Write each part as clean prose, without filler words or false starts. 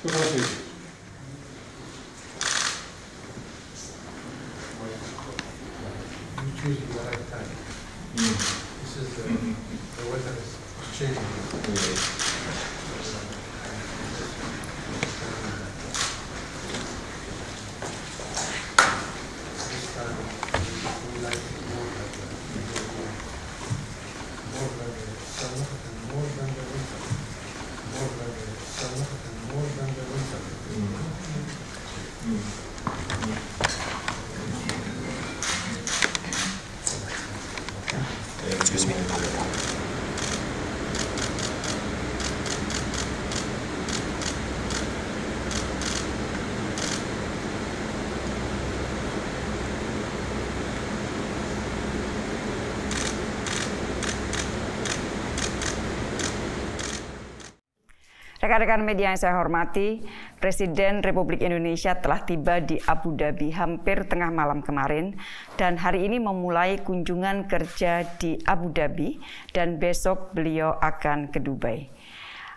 Choosing the right time. This is the weather is changing. Excuse me. Rekan-rekan media yang saya hormati, Presiden Republik Indonesia telah tiba di Abu Dhabi hampir tengah malam kemarin dan hari ini memulai kunjungan kerja di Abu Dhabi dan besok beliau akan ke Dubai.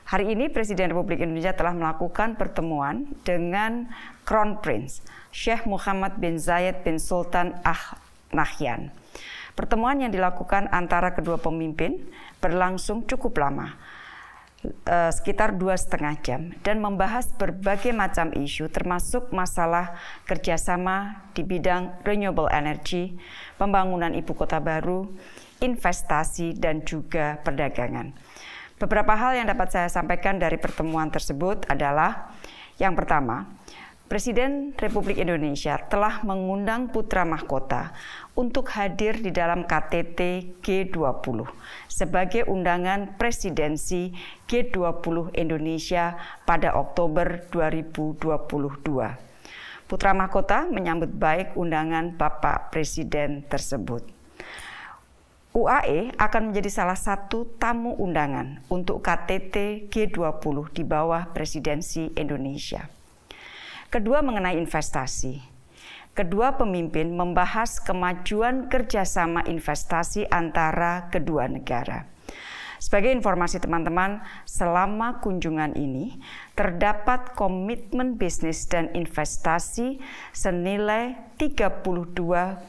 Hari ini Presiden Republik Indonesia telah melakukan pertemuan dengan Crown Prince Sheikh Mohammed bin Zayed bin Sultan Al Nahyan. Pertemuan yang dilakukan antara kedua pemimpin berlangsung cukup lama, sekitar 2,5 jam, dan membahas berbagai macam isu termasuk masalah kerjasama di bidang renewable energy, pembangunan ibu kota baru, investasi, dan juga perdagangan. Beberapa hal yang dapat saya sampaikan dari pertemuan tersebut adalah yang pertama, Presiden Republik Indonesia telah mengundang putra mahkota untuk hadir di dalam KTT G20 sebagai undangan presidensi G20 Indonesia pada Oktober 2022. Putra mahkota menyambut baik undangan Bapak Presiden tersebut. UAE akan menjadi salah satu tamu undangan untuk KTT G20 di bawah presidensi Indonesia. Kedua, mengenai investasi. Kedua pemimpin membahas kemajuan kerjasama investasi antara kedua negara. Sebagai informasi teman-teman, selama kunjungan ini terdapat komitmen bisnis dan investasi senilai 32,7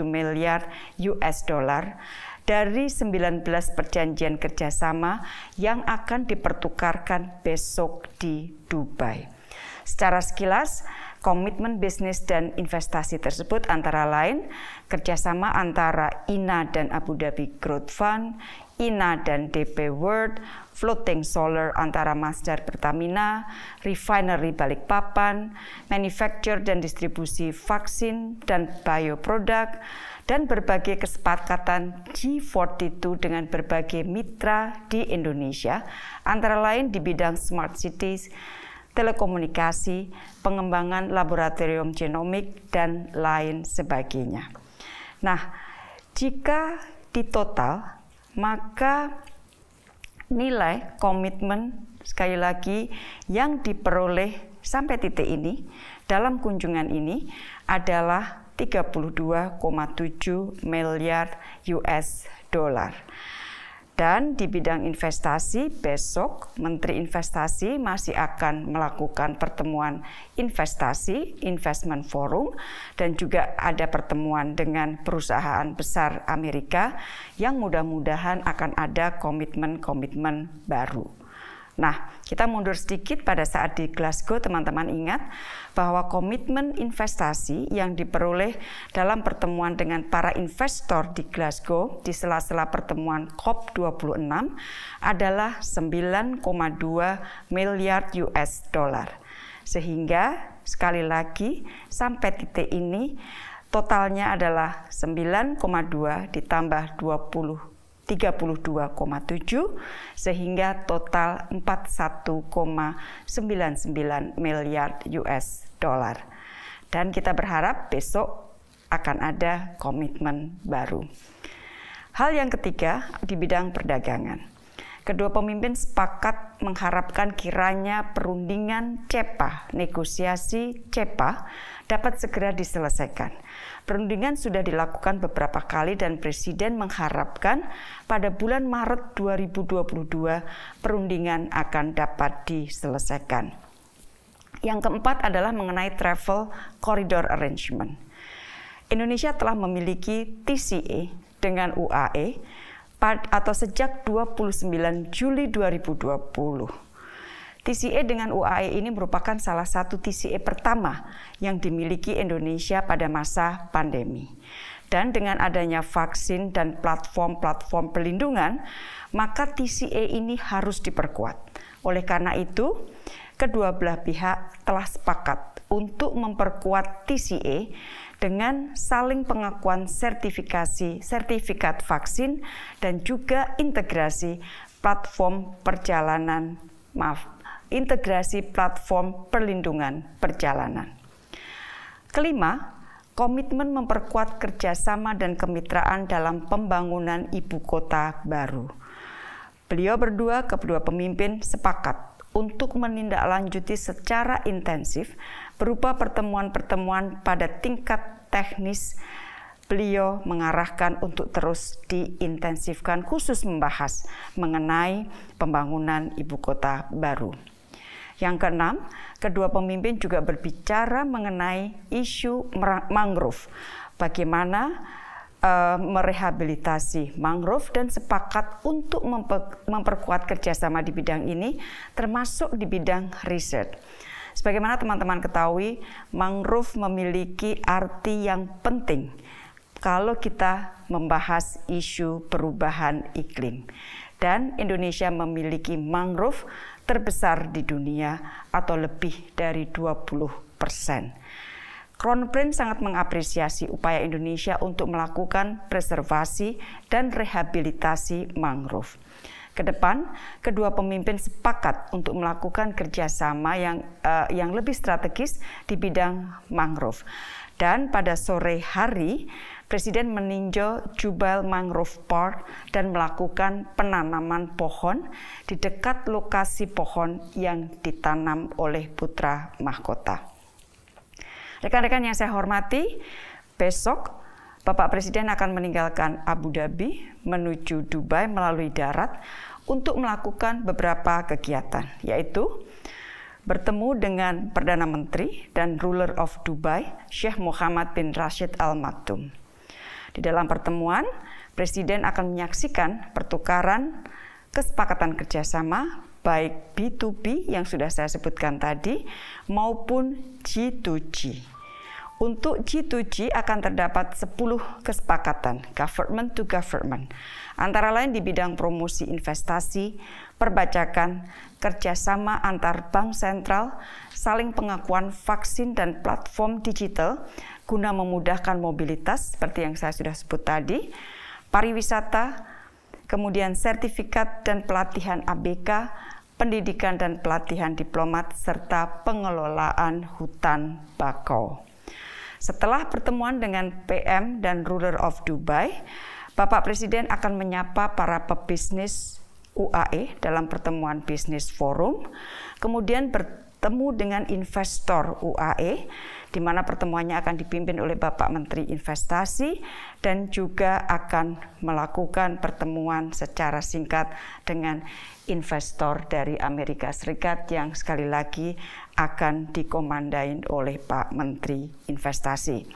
miliar US dollar dari 19 perjanjian kerjasama yang akan dipertukarkan besok di Dubai. Secara sekilas, komitmen bisnis dan investasi tersebut antara lain kerjasama antara INA dan Abu Dhabi Growth Fund, INA dan DP World, floating solar antara Masdar Pertamina, refinery Balikpapan, manufacture dan distribusi vaksin dan bioproduk, dan berbagai kesepakatan G42 dengan berbagai mitra di Indonesia, antara lain di bidang smart cities, telekomunikasi, pengembangan laboratorium genomik, dan lain sebagainya. Nah, jika ditotal, maka nilai komitmen sekali lagi yang diperoleh sampai titik ini dalam kunjungan ini adalah 32,7 miliar US dollar. Dan di bidang investasi, besok Menteri Investasi masih akan melakukan pertemuan investasi, investment forum, dan juga ada pertemuan dengan perusahaan besar Amerika yang mudah-mudahan akan ada komitmen-komitmen baru. Nah, kita mundur sedikit pada saat di Glasgow, teman-teman ingat bahwa komitmen investasi yang diperoleh dalam pertemuan dengan para investor di Glasgow di sela-sela pertemuan COP26 adalah 9,2 miliar US dollar. Sehingga sekali lagi sampai titik ini totalnya adalah 9,2 ditambah 32,7 sehingga total 41,99 miliar US dollar. Dan kita berharap besok akan ada komitmen baru. Hal yang ketiga di bidang perdagangan. Kedua pemimpin sepakat mengharapkan kiranya perundingan CEPA, negosiasi CEPA dapat segera diselesaikan. Perundingan sudah dilakukan beberapa kali dan Presiden mengharapkan pada bulan Maret 2022 perundingan akan dapat diselesaikan. Yang keempat adalah mengenai travel corridor arrangement. Indonesia telah memiliki TCA dengan UAE atau sejak 29 Juli 2020. TCA dengan UAE ini merupakan salah satu TCA pertama yang dimiliki Indonesia pada masa pandemi. Dan dengan adanya vaksin dan platform-platform perlindungan, maka TCA ini harus diperkuat. Oleh karena itu, kedua belah pihak telah sepakat untuk memperkuat TCA dengan saling pengakuan sertifikat vaksin dan juga integrasi platform perlindungan perjalanan. Kelima, komitmen memperkuat kerjasama dan kemitraan dalam pembangunan ibu kota baru. Beliau berdua, kedua pemimpin sepakat untuk menindaklanjuti secara intensif berupa pertemuan-pertemuan pada tingkat teknis. Beliau mengarahkan untuk terus diintensifkan khusus membahas mengenai pembangunan ibu kota baru. Yang keenam, kedua pemimpin juga berbicara mengenai isu mangrove, bagaimana merehabilitasi mangrove dan sepakat untuk memperkuat kerjasama di bidang ini, termasuk di bidang riset. Sebagaimana teman-teman ketahui, mangrove memiliki arti yang penting kalau kita membahas isu perubahan iklim. Dan Indonesia memiliki mangrove terbesar di dunia atau lebih dari 20%. Crown Prince sangat mengapresiasi upaya Indonesia untuk melakukan preservasi dan rehabilitasi mangrove. Kedepan, kedua pemimpin sepakat untuk melakukan kerjasama yang lebih strategis di bidang mangrove. Dan pada sore hari, Presiden meninjau Jubail Mangrove Park dan melakukan penanaman pohon di dekat lokasi pohon yang ditanam oleh putra mahkota. Rekan-rekan yang saya hormati, besok Bapak Presiden akan meninggalkan Abu Dhabi menuju Dubai melalui darat untuk melakukan beberapa kegiatan, yaitu bertemu dengan Perdana Menteri dan Ruler of Dubai, Sheikh Mohammed bin Rashid Al Maktoum. Di dalam pertemuan, Presiden akan menyaksikan pertukaran kesepakatan kerjasama baik B2B yang sudah saya sebutkan tadi maupun G2G. Untuk G2G akan terdapat 10 kesepakatan government to government, antara lain di bidang promosi investasi, perbajakan, kerjasama antar bank sentral, saling pengakuan vaksin dan platform digital guna memudahkan mobilitas seperti yang saya sudah sebut tadi, pariwisata, kemudian sertifikat dan pelatihan ABK, pendidikan dan pelatihan diplomat, serta pengelolaan hutan bakau. Setelah pertemuan dengan PM dan Ruler of Dubai, Bapak Presiden akan menyapa para pebisnis UAE dalam pertemuan Business Forum, kemudian bertemu dengan investor UAE, di mana pertemuannya akan dipimpin oleh Bapak Menteri Investasi dan juga akan melakukan pertemuan secara singkat dengan investor dari Amerika Serikat yang sekali lagi akan dikomandain oleh Pak Menteri Investasi.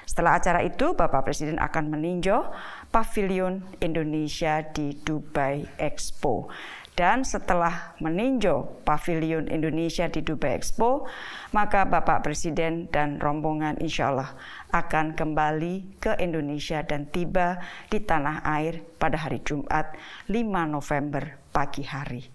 Setelah acara itu, Bapak Presiden akan meninjau Pavilion Indonesia di Dubai Expo. Dan setelah meninjau Pavilion Indonesia di Dubai Expo, maka Bapak Presiden dan rombongan insya Allah akan kembali ke Indonesia dan tiba di tanah air pada hari Jumat 5 November pagi hari.